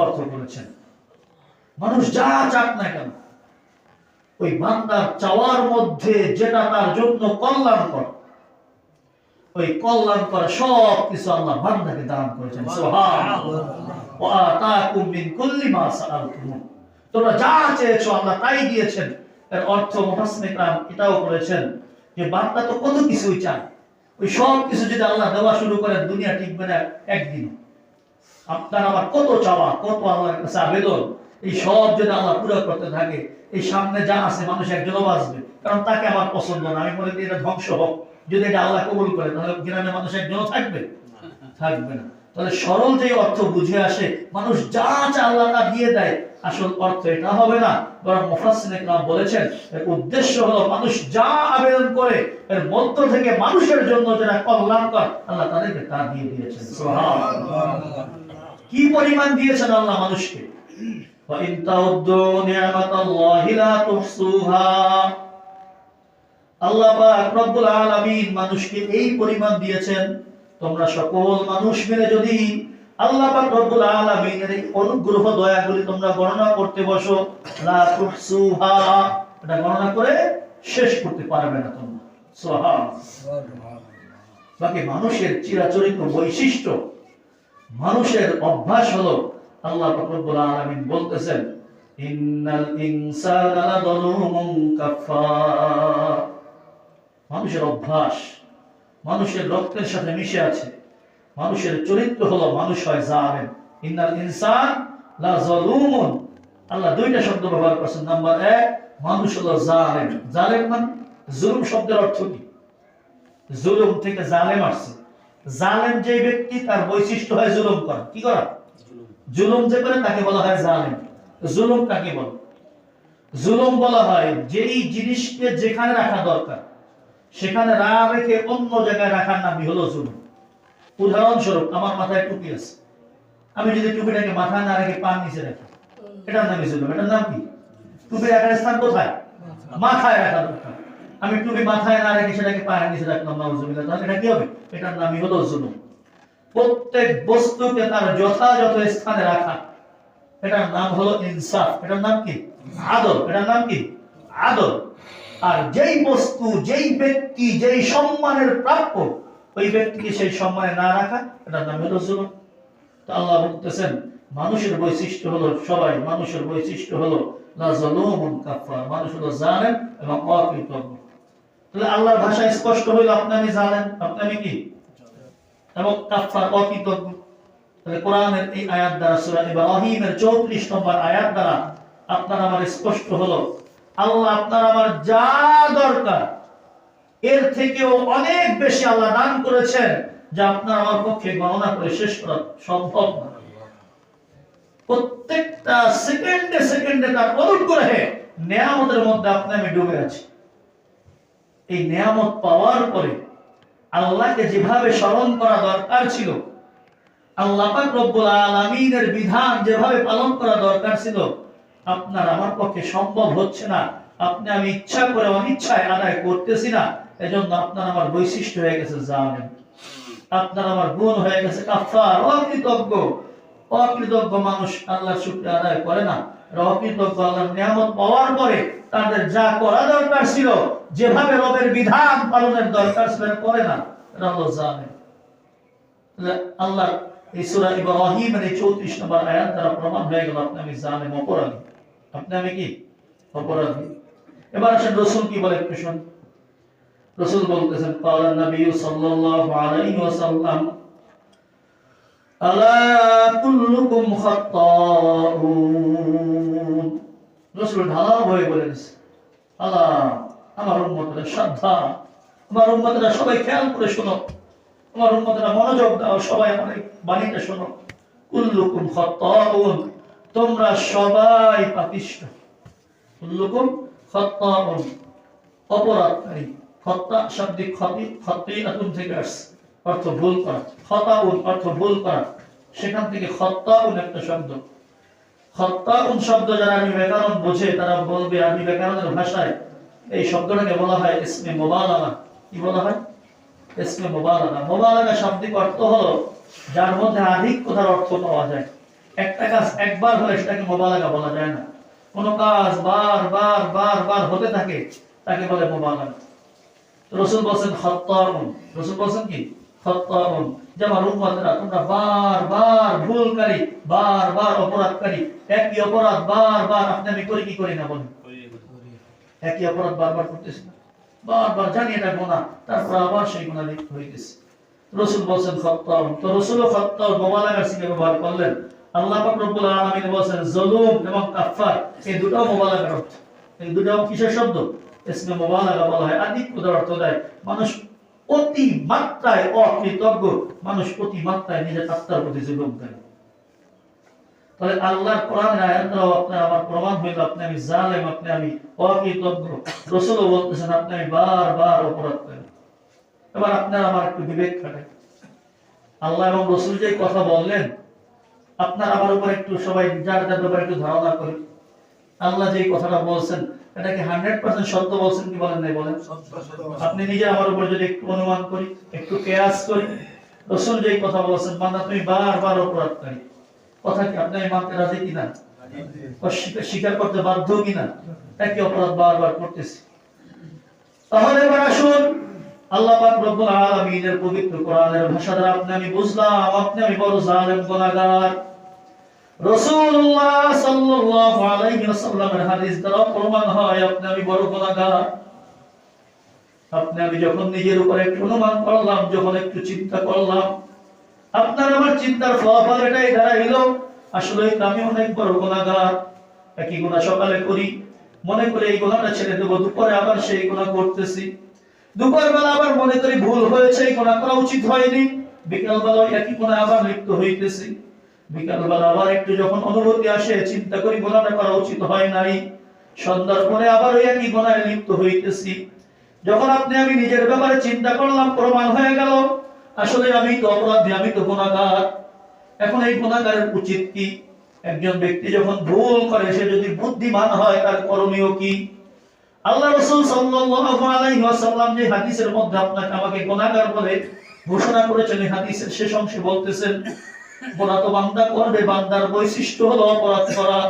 অর্থ করেছেন। মানুষ যা চাক না কেন, ওই বান্দার চাওয়ার মধ্যে যেটা তার জন্য কল্যাণকর, ওই কল্যাণকর সব কিছু আল্লাহ বান্দাকে দান করেছেন। সুবহানাল্লাহ। ওয়া আতাকুম মিন কুল্লি মা সাআলতুম, তোমরা যা চেয়েছো আল্লাহ তাই দিয়েছেন। এর অর্থ মুফাসসিরিন کرام এটাও করেছেন যে বান্দা তো কত কিছুই চায়, ওই সব কিছু যদি আল্লাহ দেওয়া শুরু করেন দুনিয়া টিকবে না একদিন। আপনার আমার কত চাওয়া, কত আল্লাহর কাছে আবেদন, এই সব যদি আল্লাহ পুরো করতে থাকে, এই সামনে যা আছে মানুষ একজনও বাঁচবে, কারণ তাকে আমার পছন্দ না, আমি মনে করি এটা ধ্বংস হোক। যদি এটা আল্লাহ কবুল করে তাহলে গ্রামে মানুষ একজনও থাকবে থাকবে না। তাহলে সরল যে অর্থ বুঝে আসে, মানুষ যা চা আল্লাহ তা দিয়ে দেয়, আসল অর্থ এটা হবে না। বরং মুফাসসিরিন کرام বলেছেন এর উদ্দেশ্য হলো মানুষ যা আবেদন করে এর মধ্য থেকে মানুষের জন্য যেটা কল্যাণকর আল্লাহ তাদেরকে তা দিয়ে দিয়েছেন। সুবহানাল্লাহ। কি পরিমাণ দিয়েছেন আল্লাহ মানুষকে! ওয়া ইন তাউদ্দু নি'মাতাল্লাহি লা তুহসুহা, আল্লাহ পাক রব্বুল আলামিন মানুষকে এই পরিমাণ দিয়েছেন, তোমরা সকল মানুষ মিলে যদি আল্লাহ পাক রব্বুল আলামিনের এই অনুগ্রহ দয়াগুলি তোমরা গণনা করতে বসো, লা তুহসুহা, এটা গণনা করে শেষ করতে পারবে না তোমরা। সুবহানাল্লাহ। বাকি মানুষের চিরাচরিত বৈশিষ্ট্য, মানুষের অভ্যাস হলো, আল্লাহ পাক রব্বুল আলামিন বলতেছেন ইন্নাল ইনসানা লাযালুমুন কাফফার, মানুষের অভ্যাস মানুষের রক্তের সাথে মিশে আছে, মানুষের চরিত্র হলো মানুষ হয় জালেম। ইন্নাল ইনসান লাযালুমুন, আল্লাহ দুইটা শব্দ ব্যবহার করেছেন। নাম্বার 1, মানুষ হলো জালেম। জালেম মানে জুলুম শব্দের অর্থ কি? জুলুম থেকে জালেম আসছে। জালেম যে ব্যক্তি তার বৈশিষ্ট্য হয় জুলুম করা। কি করা? জুলুম যে করে তাকে বলা হয় জালেম। জুলুম কাকে বলে? জুলুম বলা হয় যেই জিনিসকে যেখানে রাখা দরকার সেখানে না রেখে অন্য জায়গায় রাখার নামই হলো জুলুম। উদাহরণস্বরূপ, আমার মাথায় টুপি আছে, আমি যদি টুপিটাকে মাথায় না রেখে পার নিচে রাখি, এটার নামই জুলুম। এটার নাম কি? টুপি রাখার স্থান কোথায়? মাথায় রাখা দরকার। আমি টুপি মাথায় না রেখে সেটাকে পায়ের নিচে রাখলাম, নাউজুবিল্লাহ, তাহলে এটা কি হবে? এটার নামই হলো জুলুম। প্রত্যেক বস্তুকে তার যথাযথ স্থানে রাখা, এটার নাম হলো ইনসাফ। এটার নাম কি? আদল। এটার নাম কি? আদল। আর যেই বস্তু, যেই ব্যক্তি, যেই সম্মানের প্রাপ্য, ওই ব্যক্তিকে সেই সম্মানে না রাখা, এটার নাম হলো জুলুম। তো আল্লাহ বলতেছেন মানুষের বৈশিষ্ট্য হলো, সবাই মানুষের বৈশিষ্ট্য হলো লা যালুমুন কাফফার, মানুষ হলো জালেম এবং অকৃতজ্ঞ। তাহলে আল্লাহর ভাষায় স্পষ্ট হইল আপনি আমি জালেম, আপনি আমি কি? এবং কাফফার, অকৃতজ্ঞ। তাহলে কোরআনের এই আয়াত দ্বারা, সূরা ইব্রাহিমের 34 নম্বর আয়াত দ্বারা আপনার আমার স্পষ্ট হলো আল্লাহ আপনার আমার যা দরকার এর থেকেও অনেক বেশি আল্লাহ দান করেছেন, যা আপনার আমার পক্ষে গণনা করে শেষ করা সম্ভব না। প্রত্যেকটা সেকেন্ডে সেকেন্ডে তার অনুগ্রহে নিয়ামতের মধ্যে আপনি আমি ডুবে আছি। এই নিয়ামত পাওয়ার পরে আল্লাহকে যেভাবে স্মরণ করা দরকার ছিল, আল্লাহ পাক রব্বুল আলামিনের বিধান যেভাবে পালন করা দরকার ছিল, আপনার আমার পক্ষে সম্ভব হচ্ছে না। আপনি আমি ইচ্ছা করে অনিচ্ছায় আদায় করতেছি না। এজন্য আপনার আমার বৈশিষ্ট্য হয়ে গেছে জালেম, আপনার আমার গুণ হয়ে গেছে কাফফার, অকৃতজ্ঞ। অকৃতজ্ঞ মানুষ আল্লাহর শুকরিয়া আদায় করে না। অকৃতজ্ঞ আল্লাহর নিয়ামত পাওয়ার পরে তাদের যা করা দরকার ছিল, যেভাবে রবের বিধান পালনের দরকার ছিল, করে না, এটা হলো জালেম। আল্লাহ এই সূরা ইব্রাহিমের 34 নম্বর আয়াত দ্বারা প্রমাণ হয়ে গেল আপনি আমি জালেম, অপরাধী। আপনি আমি কি? অপরাধী। এবার আসেন রাসূল কি বলে একটু শুনুন। রাসূল বলতেছেন ক্বালা নবী সাল্লাল্লাহু আলাইহি ওয়াসাল্লাম আলা কুল্লুকুম খাত্তাউন। রাসূল ঢালাও হয়ে বলেন আলা, আমার উম্মতেরা সাবধান, আমার উম্মতেরা সবাই খেয়াল করে শোনো, আমার উম্মতেরা মনোযোগ দাও, সবাই আমার এই বাণীটা শোনো। কুল্লুকুম খাত্তাউন, তোমরা সবাই পাপিষ্ঠ। কুল্লুকুম খাত্তাউন, অপরাধকারী। খাত্তা শাব্দিক খাতিআতুন থেকে আসছে, অর্থ ভুল করা। খাতাউন অর্থ ভুল করা, সেখান থেকে খাত্তাউন একটা শব্দ। খাত্তাউন শব্দ যারা আরবি ব্যাকরণ বোঝে তারা বলবে আরবি ব্যাকরণের ভাষায় এই শব্দটাকে বলা হয় ইসমে মুবালাগা। কি বলা হয়? ইসমে মুবালাগা। মুবালাগা শাব্দিক অর্থ হলো যার মধ্যে আধিক্যতার অর্থ পাওয়া যায়। একটা কাজ একবার হলে সেটাকে মুবালাগা বলা যায় না। কোন কাজ বার হতে থাকে তাকে বলে মুবালাগা। রাসূল বলেন খাত্তাউন, রাসূল বলেন কি খাত্তাউন, যে আমার উম্মতরা তোমরা বার ভুলকারী, বার অপরাধকারী, একই অপরাধ বার আপনি আমি করি কি করি না বলেন? একই অপরাধ বার করতেছি না, বার জানি এটা গুনাহ, তারপর আবার সেই গুনাহ লিপ্ত হইতেছে। রাসূল বলেন খাত্তাউন। তো রাসূল খাত্তাউন মুবালাগার সিগা ব্যবহার করলেন। আল্লাহ পাক রব্বুল আলামিন বলেন যুলুম এবং কাফার, এই দুটো মুবালাগার অর্থ। এই দুটো কিসের শব্দ? ইসমে মুবালাগা বলা হয়। আদিক অর্থ দেয় মানুষ অতি মাত্রায় অকৃতজ্ঞ, মানুষ অতি মাত্রায় নিজের আত্মার প্রতি জুলুম করে। তাহলে আল্লাহর কোরআনের আয়াত দ্বারা আপনি আমার প্রমাণ হইল আপনি আমি জালেম, আপনি আমি অকৃতজ্ঞ। রাসূলও বলতেছেন আপনি আমি বার অপরাধ করেন। এবার আপনার আমার একটু বিবেক খাটাই। আল্লাহ এবং রাসূল যে কথা বললেন, আপনার আমার উপর একটু সবাই যার ব্যাপারে একটু ধারণা করি। আল্লাহ যে কথাটা বলছেন এটাকে 100% সত্য বলছেন কি বলেন নাই? বলেন। আপনি নিজে আমার উপর যদি একটু অনুমান করি, একটু কিয়াস করি, রাসূল যে কথা বলছেন বান্দা তুমি বার অপরাধকারী, কথা কি আপনি মানতে রাজি কিনা? স্বীকার করতে বাধ্য কিনা? একই অপরাধ বার করতেছি। তাহলে এবার আসুন আল্লাহ পাক রব্বুল আলামিনের পবিত্র কোরআনের ভাষা দ্বারা আপনি আমি বুঝলাম আপনি আমি বড় জালেম গুনাহগার। রাসূলুল্লাহ সাল্লাল্লাহু আলাইহি ওয়াসাল্লামের হাদিস দ্বারা প্রমাণ হয় আপনি আমি বড় গুনাহগার। আপনি আমি যখন নিজের উপর একটু অনুমান করলাম, যখন একটু চিন্তা করলাম, আপনার আমার চিন্তার ফলাফল এটাই দাঁড়াইলো আসলে আমি অনেক বড় গুনাহগার। একই গুনাহ সকালে করি, মনে করে এই গুনাহটা ছেড়ে দেব, দুপুরে আবার সেই গুনাহ করতেছি, দুপুরবেলা আবার মনে করি ভুল হয়েছে, এই গুনাহ করা উচিত হয়নি, বিকালবেলা একই গুনাহ আবার লিপ্ত হইতেছি, বিকালবেলা আবার একটু যখন অনুভূতি আসে চিন্তা করি গুনাহটা করা উচিত হয় নাই, সন্ধ্যার পরে আবার ওই একই গুনাহে লিপ্ত হইতেছি। যখন আপনি আমি নিজের ব্যাপারে চিন্তা করলাম, প্রমাণ হয়ে গেল আসলে আমি তো অপরাধী, আমি তো গুনাহগার। এখন এই গুনাহগারের উচিত কি? একজন ব্যক্তি যখন ভুল করে সে যদি বুদ্ধিমান হয় তার করণীয় কি? আল্লাহ রাসূল সাল্লাল্লাহু আলাইহি ওয়াসাল্লাম যে হাদিসের মধ্যে আপনাকে আমাকে গুনাহগার বলে ঘোষণা করেছেন, এই হাদিসের শেষ অংশে বলতেছেন গুনাহ তো বান্দা করবে, বান্দার বৈশিষ্ট্য হলো অপরাধ করা,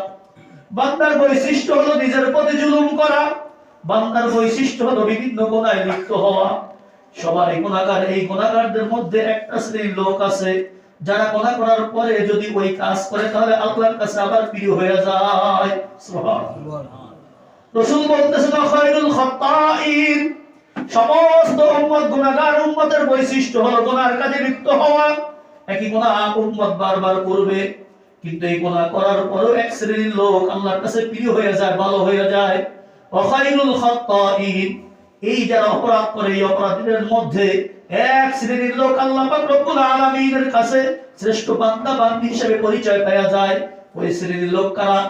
বান্দার বৈশিষ্ট্য হলো নিজের প্রতি জুলুম করা, বান্দার বৈশিষ্ট্য হলো বিভিন্ন গুনাহে লিপ্ত হওয়া। সবারই গুনাহগার। এই গুনাহগারদের মধ্যে একটা শ্রেণীর লোক আছে যারা গুনাহ করার পরে যদি ওই কাজ করে তাহলে আল্লাহর কাছে আবার প্রিয় হয়ে যায়। সুবহানাল্লাহ। রাসূল বলতেছেন খায়রুল খাত্তাইন, সমস্ত উম্মত গুনাহগার, উম্মতের বৈশিষ্ট্য হলো গুনাহর কাজে লিপ্ত হওয়া। একই গুনাহ উম্মত বারবার করবে, কিন্তু এই গুনাহ করার পরেও এক শ্রেণীর লোক আল্লাহর কাছে প্রিয় হয়ে যায়, ভালো হয়ে যায়। খায়রুল খাত্তাইন, এই যারা অপরাধ করে এই অপরাধীদের মধ্যে এক শ্রেণীর লোক আল্লাহ পাক রব্বুল আলামিনের কাছে শ্রেষ্ঠ বান্দা বান্দী হিসেবে পরিচয় পাওয়া যায়। ওই শ্রেণীর লোক কারা?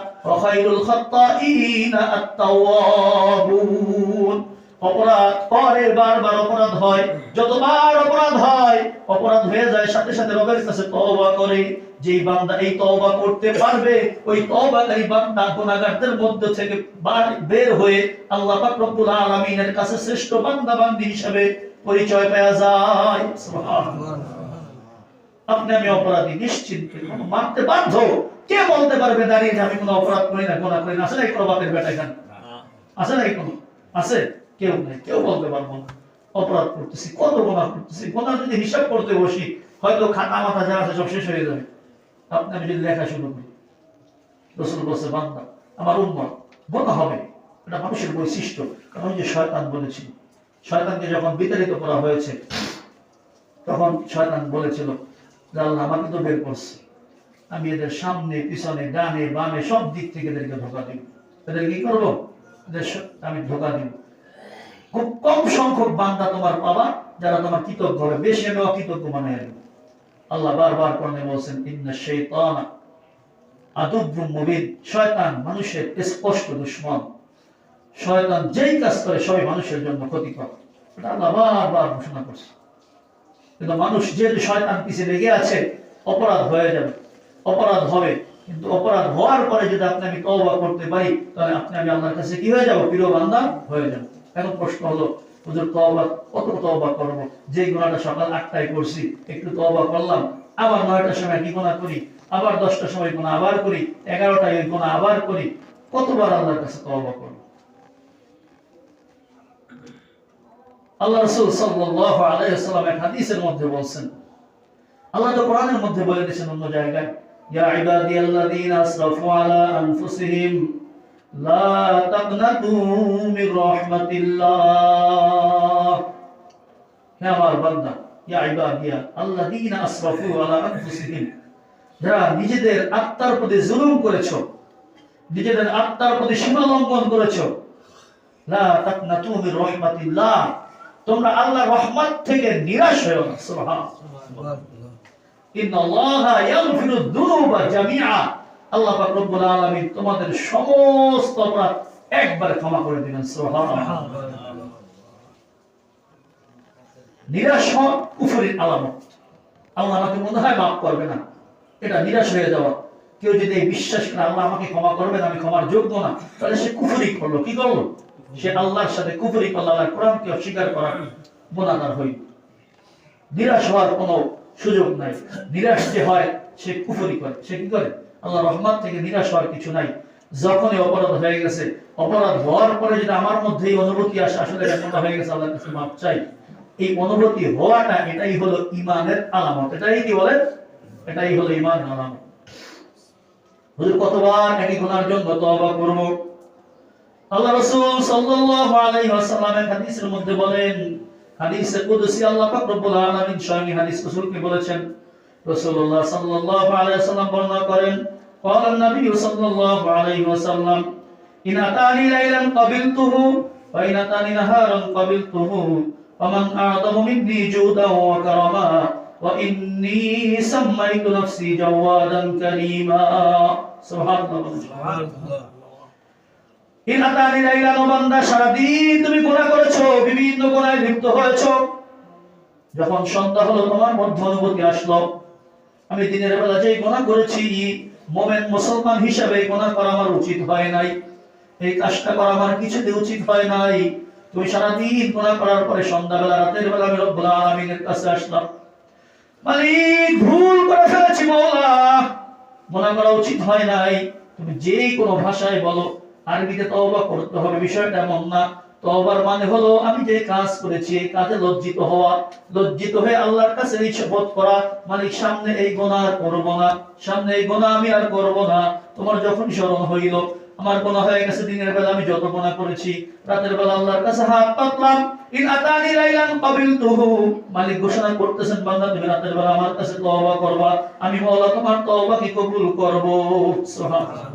খায়রুল খাত্তাইন আত-তাওয়াবুন। অপরাধ করে বারবার অপরাধ হয়, যতবার অপরাধ হয়, অপরাধ হয়ে যায় সাথে সাথে রবের কাছে তওবা করে। যেই বান্দা এই তওবা করতে পারবে, ওই তওবাকারী বান্দা গুনাহগারদের মধ্য থেকে বের হয়ে আল্লাহ পাক রব্বুল আলামিনের কাছে শ্রেষ্ঠ বান্দা বান্দী হিসেবে পরিচয় পাওয়া যায়। সুবহানাল্লাহ। আপনি আমি অপরাধী নিশ্চিন্তে মানতে বাধ্য। কে বলতে পারবে দাঁড়িয়ে যে আমি কোনো অপরাধ করি না, গুনাহ করি না? আছে নাকি কোনো বাপের বেটা এখানে? আছে নাকি কোনো? আছে? কেউ নাই, কেউ বলতে পারবো না অপরাধ করতেছি, কত গুনাহ করতেছি। গুনাহ যদি হিসাব করতে বসি হয়তো খাতা মাথা যা আছে সব শেষ হয়ে যাবে। আপনি আমি যদি লেখা শুরু করি, রাসূল বলেছে বান্দা আমার উম্মত গুনাহ হবে, এটা মানুষের বৈশিষ্ট্য। কারণ যে শয়তান বলেছিল, শয়তানকে যখন বিতাড়িত করা হয়েছে তখন শয়তান বলেছিল যে আল্লাহ আমাকে তো বের করছে, আমি এদের সামনে পিছনে ডানে বামে সব দিক থেকে এদেরকে ধোঁকা দিব। এদের কি করবো? আমি ধোঁকা দিব। খুব কম সংখ্যক বান্দা তোমার পাবা যারা তোমার কৃতজ্ঞ হবে, বেশি আমি অকৃতজ্ঞ বানাই দেব। আল্লাহ বারবার কোরআনে বলেছেন ইন্না শাইতানা আদুউম মুবিন, শয়তান মানুষের স্পষ্ট দুশমন। শয়তান যেই কাজ করে সবই মানুষের জন্য ক্ষতিকর, এটা আল্লাহ বারবার ঘোষণা করছে। কিন্তু মানুষ যেহেতু শয়তান পিছিয়ে লেগে আছে, অপরাধ হয়ে যাবে, অপরাধ হবে। কিন্তু অপরাধ হওয়ার পরে যদি আপনি আমি তওবা করতে পারি তাহলে আপনি আমি আল্লাহর কাছে কি হয়ে যাব? প্রিয় বান্দা হয়ে যাব। এখন প্রশ্ন হলো হুজুর তওবা কত তওবা করব? যে গুনাহটা সকাল 8টায় করছি একটু তওবা করলাম, আবার 9টার সময় কি গুনাহ করি, আবার 10টার সময় গুনাহ আবার করি, 11টায় গুনাহ আবার করি, কতবার আল্লাহর কাছে তওবা করব? আল্লাহ রাসূল সাল্লাল্লাহু আলাইহি ওয়াসাল্লাম এক হাদিসের মধ্যে বলেন, আল্লাহ তো কোরআনের মধ্যে বলে দিয়েছেন অন্য জায়গায়, ইয়া ইবাদিয়াল্লাযীনা আসরাফু আলা আনফুসিহিম লা তাকনাতু মির রাহমাতিল্লাহ। হে আমার বান্দা, ইয়া ইবাদিয়া আল্লাযীনা আসরাফু আলা আনফুসিহিম, যারা নিজেদের আত্মার প্রতি জুলুম করেছো, নিজেদের আত্মার প্রতি সীমা লঙ্ঘন করেছো, লা তাকনাতু মির রাহমাতিল্লাহ, তোমরা আল্লাহর রহমত থেকে নিরাশ হয়ো না। সুবহানাল্লাহ। ইন্নাল্লাহা ইয়াগফিরুদ যুনুবা জামিআ, আল্লাহ পাক রব্বুল আলামিন তোমাদের সমস্ত অপরাধ একবারে ক্ষমা করে দিবেন। সুবহানাল্লাহ। নিরাশ হওয়া কুফরের আলামত। আল্লাহ আমাকে মনে হয় মাফ করবে না, এটা নিরাশ হয়ে যাওয়া। কেউ যদি এই বিশ্বাস করে আল্লাহ আমাকে ক্ষমা করবে না, আমি ক্ষমার যোগ্য না, তাহলে সে কুফরি করলো। কি করলো? সে আল্লাহর সাথে কুফরি করলো, আল্লাহর কোরআনকে অস্বীকার করার গুনাহগার হইল। নিরাশ হওয়ার কোনো সুযোগ নাই। নিরাশ যে হয় সে কুফরি করে, সে কি করে? আল্লাহর রহমত থেকে নিরাশ হওয়ার কিছু নাই। যখনই অপরাধ হয়ে গেছে, অপরাধ হওয়ার পরে যদি আমার মধ্যে এই অনুভূতি আসে আসলে এটা হয়ে গেছে, আল্লাহর কাছে মাফ চাই, এই অনুভূতি হওয়াটা এটাই হলো ঈমানের আলামত। এটাই কি বলেন? এটাই হলো ঈমানের আলামত। হুজুর কতবার একই গুনাহের জন্য তওবা করব? আল্লাহ রাসূল সাল্লাল্লাহু আলাইহি ওয়াসাল্লামের হাদিসের মধ্যে বলেন, হাদিসে কুদসি আল্লাহ পাক রব্বুল আলামিন স্বয়ং হাদিস রাসূলকে বলেছেন। রাসূলুল্লাহ সাল্লাল্লাহু আলাইহি ওয়াসাল্লাম বর্ণনা করেন, ক্বালা নবী সাল্লাল্লাহু আলাইহি ওয়াসাল্লাম, ইন আতানি লাইলান ক্বাবিলতুহু ওয়া ইন আতানি নাহারান ক্বাবিলতুহু ওয়া মান আ'যামু মিন্নি জুদান ওয়া কারামা ওয়া ইন্নী সাম্মাইতু নাফসি জাওয়াদান কারীমা। সুবহানাল্লাহ। ইন আতানি লাইলান, বান্দা সারাদিন তুমি গুনাহ করেছো, বিভিন্ন গুনাহে লিপ্ত হয়েছো। যখন সন্ধ্যা হলো, তোমার মধ্যে অনুভূতি আসলো আমি দিনের বেলা যে গুনাহ করেছি, মুমিন মুসলমান হিসেবে এই গুনাহ করা আমার উচিত হয় নাই, এই কাজটা করা আমার কিছুতে উচিত হয় নাই। তুমি সারাদিন গুনাহ করার পরে সন্ধ্যাবেলা, রাতের বেলা আমি রব্বুল আলামিনের কাছে আসলাম, মালিক ভুল করে ফেলেছি, মাওলা গুনাহ করা উচিত হয় নাই। তুমি যে কোনো ভাষায় বলো, আরবিতে তওবা করতে হবে, বিষয়টা এমন না। তওবার মানে হলো আমি যে কাজ করেছি এই কাজে লজ্জিত হওয়া, লজ্জিত হয়ে আল্লাহর কাছে এই শপথ করা, মালিক সামনে এই গুনাহ আর করব না, সামনে এই গুনাহ আমি আর করব না। তোমার যখন স্মরণ হইল আমার গুনাহ হয়ে গেছে, দিনের বেলা আমি যত গুনাহ করেছি, রাতের বেলা আল্লাহর কাছে হাত পাতলাম, ইন আতানি লাইলান ক্বাবিলতুহু, মালিক ঘোষণা করতেছেন, বান্দা তুমি রাতের বেলা আমার কাছে তওবা করবা, আমি মাওলা তোমার তওবাকে কবুল করব। সুবহানাল্লাহ।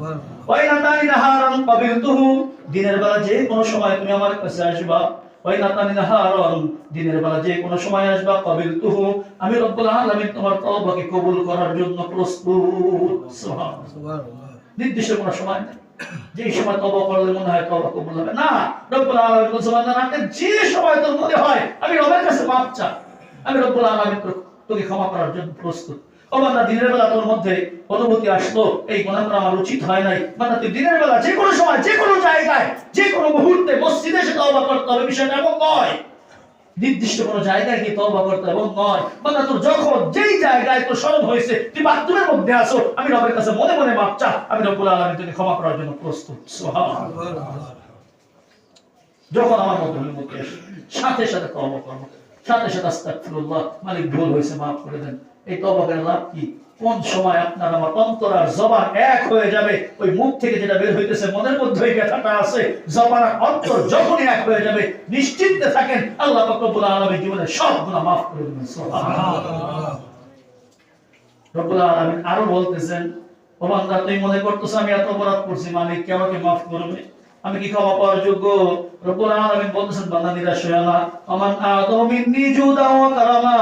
ওয়া ইন আতানি নাহারান ক্বাবিলতুহু, দিনের বেলা যে কোনো সময় তুমি আমার কাছে আসবা, ওয়া ইন আতানি নাহারান, দিনের বেলা যে কোনো সময় আসবা, ক্বাবিলতুহু, আমি রব্বুল আলামিন তোমার তওবাকে কবুল করার জন্য প্রস্তুত। সুবহানাল্লাহ। নির্দিষ্ট কোনো সময় নেই যে সময় তওবা করলে মনে হয় তওবা কবুল হবে না। রব্বুল আলামিন বলেন, বান্দা রাতের যে সময় তোর মনে হয় আমি রবের কাছে মাফ চা, আমি রব্বুল আলামিন তোকে ক্ষমা করার জন্য প্রস্তুত। ও বান্দা, দিনের বেলা তোর মধ্যে অনুভূতি আসলো এই গুনাহ করা আমার উচিত হয় নাই, বান্দা তুই দিনের বেলা যে কোনো সময়, যে কোনো জায়গায়, যে কোনো মুহূর্তে মসজিদে এসে তওবা করতে হবে, বিষয়টা এমন নয়। নির্দিষ্ট কোনো জায়গায় কি তওবা করতে এবং নয়, বান্দা তোর যখন যেই জায়গায় তোর স্মরণ হয়েছে, তুই বাথরুমের মধ্যে আসো, আমি রবের কাছে মনে মনে মাফ চা, আমি রব্বুল আলামিন তোকে ক্ষমা করার জন্য প্রস্তুত। সুবহানাল্লাহ। যখন আমার মধ্যে অনুভূতি আসে সাথে সাথে তওবা করব, সাথে সাথে আস্তাগফিরুল্লাহ, মালিক ভুল হয়েছে মাফ করে দেন। এই তওবা করার লাভ কি? কোন সময় আপনার আমার অন্তর আর জবান এক হয়ে যাবে, ওই মুখ থেকে যেটা বের হইতেছে মনের মধ্যে ওই ব্যথাটা আছে, জবান আর অন্তর যখনই এক হয়ে যাবে, নিশ্চিন্তে থাকেন আল্লাহ পাক রব্বুল আলামিন জীবনের সব গুনাহ মাফ করে দিবেন। সুবহানাল্লাহ। রব্বুল আলামিন আরো বলতেছেন, ও বান্দা তুই মনে করতেছ আমি এত অপরাধ করছি, মালিক কি আমাকে মাফ করবে, আমি কি ক্ষমা পাওয়ার যোগ্য? রব্বুল আলামিন বলতেছেন, বান্দা নিরাশ হয়ো না, আমান আ'যামু মিন্নি জুদান ওয়া কারামা,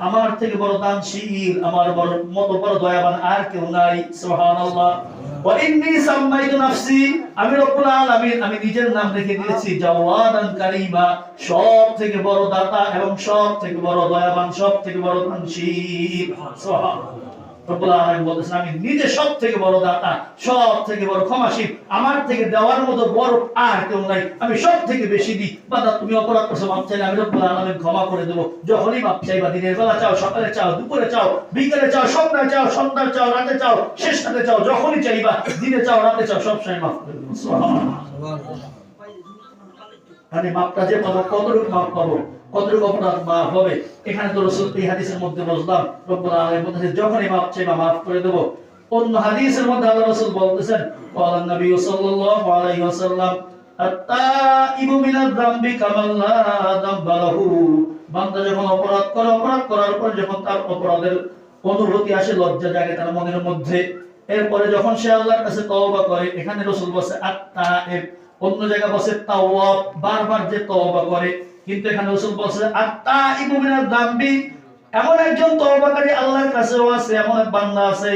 আমার থেকে বড় দানশীল, আমার বড় মত বড় দয়াবান আর কেউ নাই। সুবহানাল্লাহ। ওয়া ইন্নী সাম্মাইতু নাফসি, আমি রব্বুল আলামিন আমি নিজের নাম রেখে দিয়েছি জাওয়াদান কারীমা, সব থেকে বড় দাতা এবং সব থেকে বড় দয়াবান, সব থেকে বড় দানশীল। সুবহানাল্লাহ। রব্বুল আলামিন বলতেছেন আমি নিজে সবথেকে বড় দাতা, সবথেকে বড় ক্ষমাশীল, আমার থেকে দেওয়ার মতো বড় আর কেউ নাই, আমি সবথেকে বেশি দিই। বান্দা তুমি অপরাধ করছো, মাপ চাইলে আমি রব্বুল আলামিন ক্ষমা করে দেব। যখনই মাপ চাইবা, দিনের বেলা চাও, সকালে চাও, দুপুরে চাও, বিকেলে চাও, সন্ধ্যায় চাও, সন্ধ্যায় চাও, রাতে চাও, শেষ রাতে চাও, যখনই চাইবা, দিনে চাও, রাতে চাও, সব সময় মাফ করে দেব। সুবহানাল্লাহ। মানে মাপটা যে পাবো, কতটুকু মাপ পাবো, কতটুকু অপরাধ মাফ হবে, এখানে তো রাসূল এই হাদিসের মধ্যে বললাম রব্বুল আলামিন বলতেছেন যখনই মাপ চাইবা মাফ করে দেব। অন্য হাদিসের মধ্যে আল্লাহ রাসূল বলতেছেন ক্বালা নবী সাল্লাল্লাহু আলাইহি ওয়াসাল্লাম আত-তাইবু মিনাল যামবি কামান লা যামবা লাহু। বান্দা যখন অপরাধ করে, অপরাধ করার পর যখন তার অপরাধের অনুভূতি আসে, লজ্জা জাগে তার মনের মধ্যে, এরপরে যখন সে আল্লাহর কাছে তওবা করে, এখানে রাসূল বলেছে আত-তাইব, অন্য জায়গা বসে তাওয়াব, বারবার যে তওবা করে, কিন্তু এখানে রাসূল বলেছে আত-তাইবু মিনাল যামবি, এমন একজন তওবাকারী আল্লাহর কাছেও আছে, এমন এক বান্দা আছে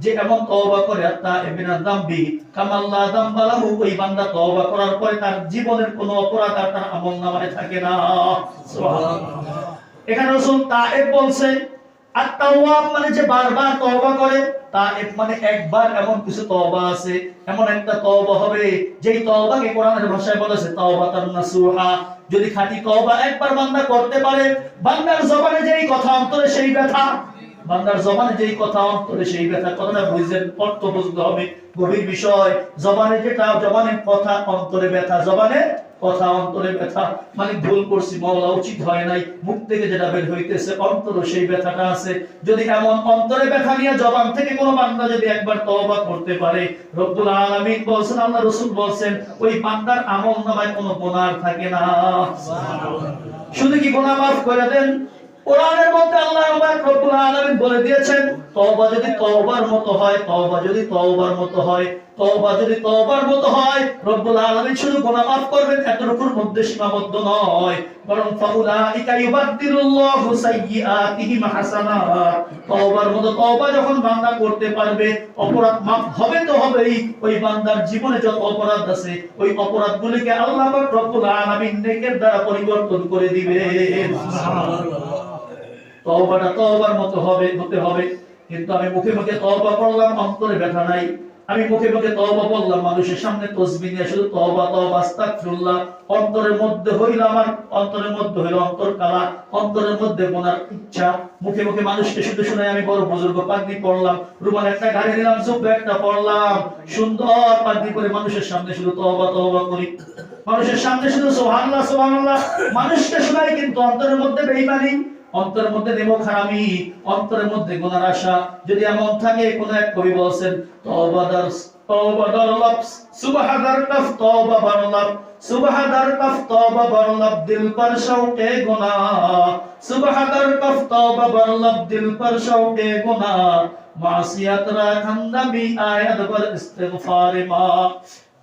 যে এমন তওবা করে আত-তাইবু মিনাল যামবি কামান লা যামবা লাহু, ওই বান্দা তওবা করার পরে তার জীবনের কোনো অপরাধ আর তার আমলনামায় থাকে না। সুবহানাল্লাহ। এখানে রাসূল তাইব বলছে, আত-তাওয়াব মানে যে বারবার তওবা করে, তাইব মানে একবার। এমন কিছু তওবা আছে, এমন একটা তওবা হবে যেই তওবাকে কোরআনের ভাষায় বলেছে তাওবাতান নাসুহা। যদি খাঁটি তওবা একবার বান্দা করতে পারে, বান্দার জবানে যেই কথা অন্তরে সেই ব্যথা, বান্দার জবানে যেই কথা অন্তরে সেই ব্যথা, কথাটা বুঝেন, অর্থ বুঝতে হবে, গভীর বিষয়। জবানে যেটা, জবানের কথা অন্তরে ব্যথা, জবানে কথা অন্তরে ব্যথা, মানে ভুল করছি, বলা উচিত হয় নাই, মুখ থেকে যেটা বের হইতেছে অন্তরে সেই ব্যথাটা আছে। যদি এমন অন্তরে ব্যথা নিয়ে জবান থেকে কোনো বান্দা যদি একবার তওবা করতে পারে, রব্বুল আলামিন বলেন, আল্লাহ রাসূল বলেন, ওই বান্দার আমলনামায় কোনো গুনাহ থাকে না। শুধু কি গুনাহ মাফ করে দেন, কোরআনের মধ্যে আল্লাহ রব্বুল আলামিন বলে দিয়েছেন তওবা যদি তওবার মতো হয়, তওবা যদি তওবার মতো হয়, তওবা যদি তওবার মতো হয়, রব্বুল আলামিন শুধু গুনাহ মাফ করবেন এতটুকুর মধ্যে সীমাবদ্ধ নয়, বরং ফাউলাইকা ইউবাদদিলুল্লাহু সাইয়্যাতিহিম হাসানাত। তওবার মতো তওবা যখন বান্দা করতে পারবে, অপরাধ মাফ হবে তো হবেই, ওই বান্দার জীবনে যত অপরাধ আছে ওই অপরাধগুলিকে আল্লাহ পাক রব্বুল আলামিন নেকের দ্বারা পরিবর্তন করে দিবেন। সুবহানাল্লাহ। তওবাটা তওবার মতো হতে হবে। কিন্তু আমি মুখে মুখে তওবা করলাম, অন্তরে ব্যথা নাই। আমি মুখে মুখে তওবা বললাম, মানুষের সামনে তাসবিহ নিয়ে শুধু তওবা তওবা আস্তাগফিরুল্লাহ, অন্তরের মধ্যে হইল আমার, অন্তরের মধ্যে হইল অন্তর কালা, অন্তরের মধ্যে গুনার ইচ্ছা। মুখে মুখে মানুষকে শুধু শুনে আমি বড় বুজুর্গ পাগড়ি পরলাম, রুমাল একটা গাড়ি নিলাম, জুব্বা একটা পরলাম, সুন্দর পাগড়ি পরে মানুষের সামনে শুধু তওবা তওবা করি, মানুষের সামনে শুধু সুবহানাল্লাহ সুবহানাল্লাহ মানুষকে শোনাই, কিন্তু অন্তরের মধ্যে বেঈমানি, অন্তরের মধ্যে নেমখারামি, অন্তরের মধ্যে গুনার আশা। যদি এমন থাকে, কোন এক কবি বলেন তওবাদার লফজ সুবহাদার কফ তওবা বারলাব, সুবহাদার কফ তওবা বারলাব দিল पर शौक़े गुनाह, सुबहादर कफ तौबा बरलब दिल पर शौक़े गुनाह, मासियत राखंदा भी आयत पर इस्तिगफार मा।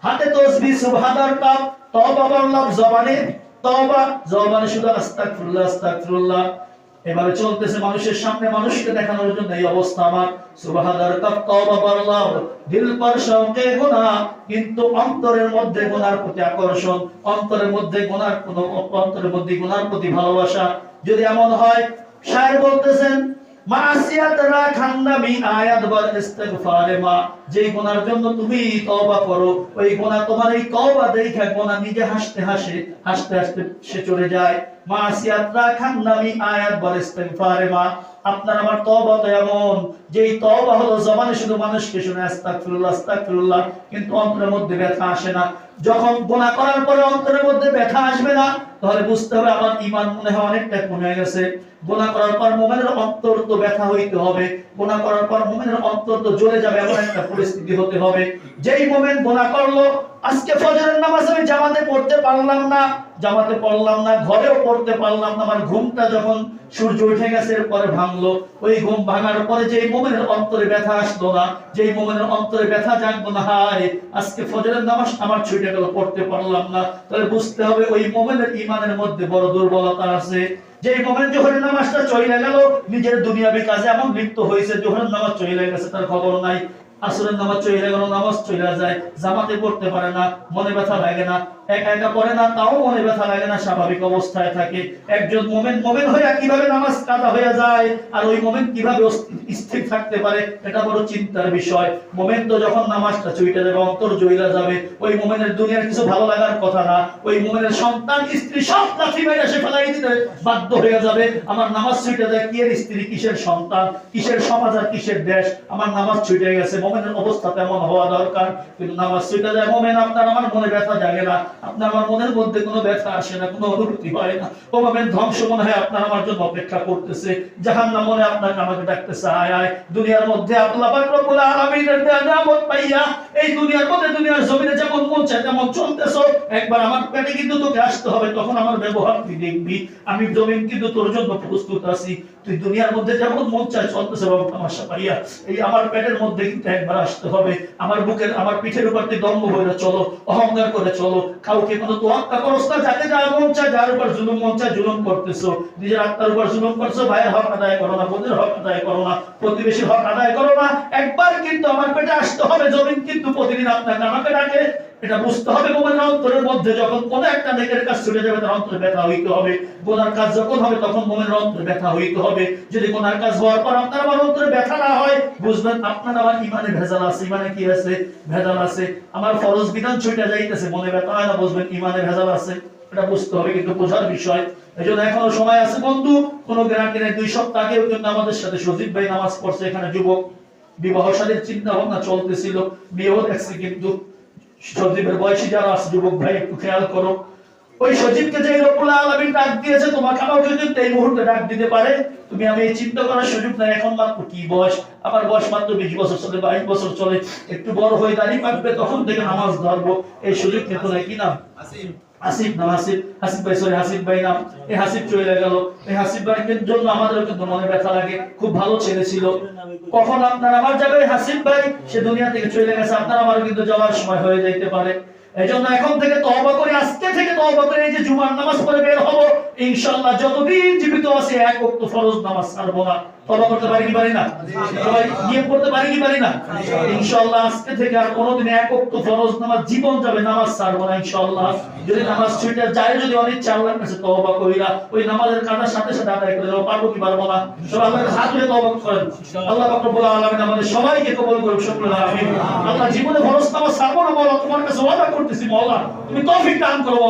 हाथे तस्बीह सुबहादर कफ तौबा बरलब, জবানে তওবা, জবানে শুধু আস্তাগফিরুল্লাহ আস্তাগফিরুল্লাহ, এভাবে চলতেছে মানুষের সামনে, মানুষকে দেখানোর জন্য এই অবস্থা আমার। সুবহানার কাফ তওবা বারলাহ দিল पर শৌকে গুনাহ, কিন্তু অন্তরের মধ্যে গুনার প্রতি আকর্ষণ, অন্তরের মধ্যে গুনার কোনো, অন্তরের মধ্যে গুনার প্রতি ভালোবাসা। যদি এমন হয়, শায়ের বলতেছেন মাসিয়াত রাখান্দা মি আয়াত বার ইস্তিগফারে মা, যেই গুনার জন্য তুমি তওবা করো, ওই গুনাহ তোমার এই তওবা দেখে গুনাহ নিজে হাসতে হাসতে সে চলে যায়। মাসিয়াত রাখান্দা মি আয়াত বার ইস্তিগফারে মা, আপনার আমার তওবা তো এমন, যেই তওবা হলো জবানে শুধু মানুষকে শুনে আস্তাগফিরুল্লাহ আস্তাগফিরুল্লাহ, কিন্তু অন্তরের মধ্যে ব্যথা আসে না। যখন গুনাহ করার পরে অন্তরের মধ্যে ব্যথা আসবে না, তাহলে বুঝতে হবে আমার ঈমান মনে হয় অনেকটা কমে গেছে। গুনাহ করার পর মুমিনের অন্তর তো ব্যথা হইতে হবে, গুনাহ করার পর মুমিনের অন্তর তো জ্বলে যাবে, এমন একটা পরিস্থিতি হতে হবে। যেই মুমিন গুনাহ করলো, আজকে ফজরের নামাজ আমি জামাতে পড়তে পারলাম না, জামাতে পড়লাম না, ঘরেও পড়তে পারলাম না, আমার ঘুমটা যখন সূর্য উঠে গেছে পরে ভাঙলো, ওই ঘুম ভাঙার পরে যেই মুমিনের অন্তরে ব্যথা আসলো না, যেই মুমিনের অন্তরে ব্যথা জাগলো না, হায় আজকে ফজরের নামাজ আমার ছুটে গেল, পড়তে পারলাম না, তাহলে বুঝতে হবে ওই মুমিনের ঈমানের মধ্যে বড় দুর্বলতা আছে। যেই মুমিন জোহরের নামাজটা চলে গেল, নিজের দুনিয়াবি কাজে এমন লিপ্ত হয়েছে, জোহরের নামাজ চলে গেছে তার খবর নাই, আসরের নামাজ চলে গেল, নামাজ চলে যায়, জামাতে পড়তে পারে না, মনে ব্যথা লাগে না, একা একা পড়ে না, তাও মনে ব্যথা লাগে না, স্বাভাবিক অবস্থায় থাকে। একজন মোমেন হয়ে কিভাবে নামাজ কাজা হয়ে যায়, আর ওই মোমেন কিভাবে স্থির থাকতে পারে, এটা বড় চিন্তার বিষয়। মোমেন তো যখন নামাজটা ছুটে যাবে, অন্তর জইলা যাবে, ওই মোমেনের দুনিয়ার কিছু ভালো লাগার কথা না। ওই মোমেনের সন্তান স্ত্রী সব লাঠি মেরে সে ফেলাই দিতে বাধ্য হয়ে যাবে। আমার নামাজ ছুটে যায়, কি এর স্ত্রী, কিসের সন্তান, কিসের সমাজ আর কিসের দেশ, আমার নামাজ ছুটে গেছে। মোমেনের অবস্থা তেমন হওয়া দরকার। কিন্তু নামাজ ছুটে যায় মোমেন, আপনার আমার মনে ব্যথা জাগে না, আপনার আমার মনের মধ্যে কোনো ব্যথা আসে না, কোনো অনুভূতি হয় না। ও মোমেন ধ্বংস মনে হয় আপনার আমার জন্য অপেক্ষা করতেছে, জাহান্নাম মনে আপনাকে আমাকে ডাকতেছে, আয় আয়। দুনিয়ার মধ্যে আল্লাহ পাক রব্বুল আলামিনের নিয়ামত পাইয়া এই দুনিয়ার মধ্যে, দুনিয়ার জমিনে যেমন মন চায় তেমন চলতেছো, একবার আমার পেটে কিন্তু তোকে আসতে হবে, তখন আমার ব্যবহার তুই দেখবি। আমি জমিন কিন্তু তোর জন্য প্রস্তুত আছি। তুই দুনিয়ার মধ্যে যেমন মন চায় চলতেছে বাবা তামাশা পাইয়া, এই আমার পেটের মধ্যে কিন্তু একবার আসতে হবে। আমার বুকের, আমার পিঠের উপর তুই দম্ভ করে চলো, অহংকার করে চলো, কাউকে কোনো তোয়াক্কা করছ না। যাকে যা মন চায়, যার উপর জুলুম মন চায় জুলুম করতেছো, নিজের আত্মার উপর জুলুম করছো। ভাইয়ের হক আদায় করো না, বোনের হক আদায় করো না, প্রতিবেশীর হক আদায় করো না। একবার কিন্তু আমার পেটে আসতে হবে। জমিন কিন্তু প্রতিদিন আপনাকে আমাকে ডাকে, এটা বুঝতে হবে। মোমেনের অন্তরের মধ্যে যখন কোন একটা নেকের কাজ ছুটে যাবে, তার অন্তরে ব্যথা হইতে হবে। গোনার কাজ যখন হবে, তখন মোমেনের অন্তরে ব্যথা হইতে হবে। যদি গোনার কাজ হওয়ার পর আপনার আমার অন্তরে ব্যথা না হয়, বুঝবেন আপনার আমার ইমানে ভেজাল আছে। ইমানে কি আছে? ভেজাল আছে। আমার ফরজ বিধান ছুটে যাইতেছে, মনে ব্যথা হয় না, বুঝবেন ইমানে ভেজাল আছে। এটা বুঝতে হবে, কিন্তু বোঝার বিষয়। এজন্য এখনো সময় আছে বন্ধু, কোনো গ্যারান্টি নেই। 2 সপ্তাহ আগেও কিন্তু আমাদের সাথে সজীব ভাই নামাজ পড়ছে এখানে। যুবক বিবাহ শাদীর চিন্তা ভাবনা চলতেছিল, বিয়েও দেখছে। কিন্তু সজীবের বয়সী যারা আছে যুবক ভাই, একটু খেয়াল করো, ওই সজীবকে যে রব্বুল আলামিন ডাক দিয়েছে, তোমাকে আমাকে যদি এই মুহূর্তে ডাক দিতে পারে, তুমি আমি এই চিন্তা করার সুযোগ নাই। এখন মাত্র কি বয়স, আমার বয়স মাত্র 20 বছর চলে, 22 বছর চলে, একটু বড় হয়ে দাঁড়িয়ে পাকবে, তখন থেকে নামাজ ধরবো, এই সুযোগ কিন্তু নাই। কি নাম? হাসিব নাম, হাসিব ভাই, সরি হাসিব ভাই নাম। এই হাসিব চলে গেল। এই হাসিব ভাইয়ের জন্য আমাদের কিন্তু মনে ব্যথা লাগে। খুব ভালো ছেলে ছিল। কখন আপনার আমার যাবে হাসিব ভাই, সে দুনিয়া থেকে চলে গেছে, আপনার আমারও কিন্তু যাওয়ার সময় হয়ে যাইতে পারে। এজন্য এখন থেকে তওবা করে, আজকে থেকে তওবা করে এই যে জুমার নামাজ পড়ে বের হব, ইনশাআল্লাহ যতদিন জীবিত আছি এক ওয়াক্ত ফরজ নামাজ ছাড়বো না। তওবা করতে পারি কি পারি না? সবাই নিয়ত করতে পারি কি পারি না? ইনশাআল্লাহ আজকে থেকে আর কোনোদিন এক ওয়াক্ত ফরজ নামাজ জীবন যাবে নামাজ ছাড়বো না ইনশাআল্লাহ। যদি নামাজ ছুটে যায়, যদি অনিচ্ছা আল্লাহর কাছে তওবা কইরা ওই নামাজের কাজার সাথে সাথে আদায় করে দেব, পারবো কি পারবো না? সবাই আল্লাহর হাত ধরে তওবা করেন। আল্লাহ পাক রব্বুল আলামিন আমাদের সবাইকে কবুল করুন, শুকর আমিন। আল্লাহ জীবনে ফরজ নামাজ ছাড়বো না, বলো তোমার কাছে ওয়াদা করতেছি, মওলা তুমি তৌফিক দান করো।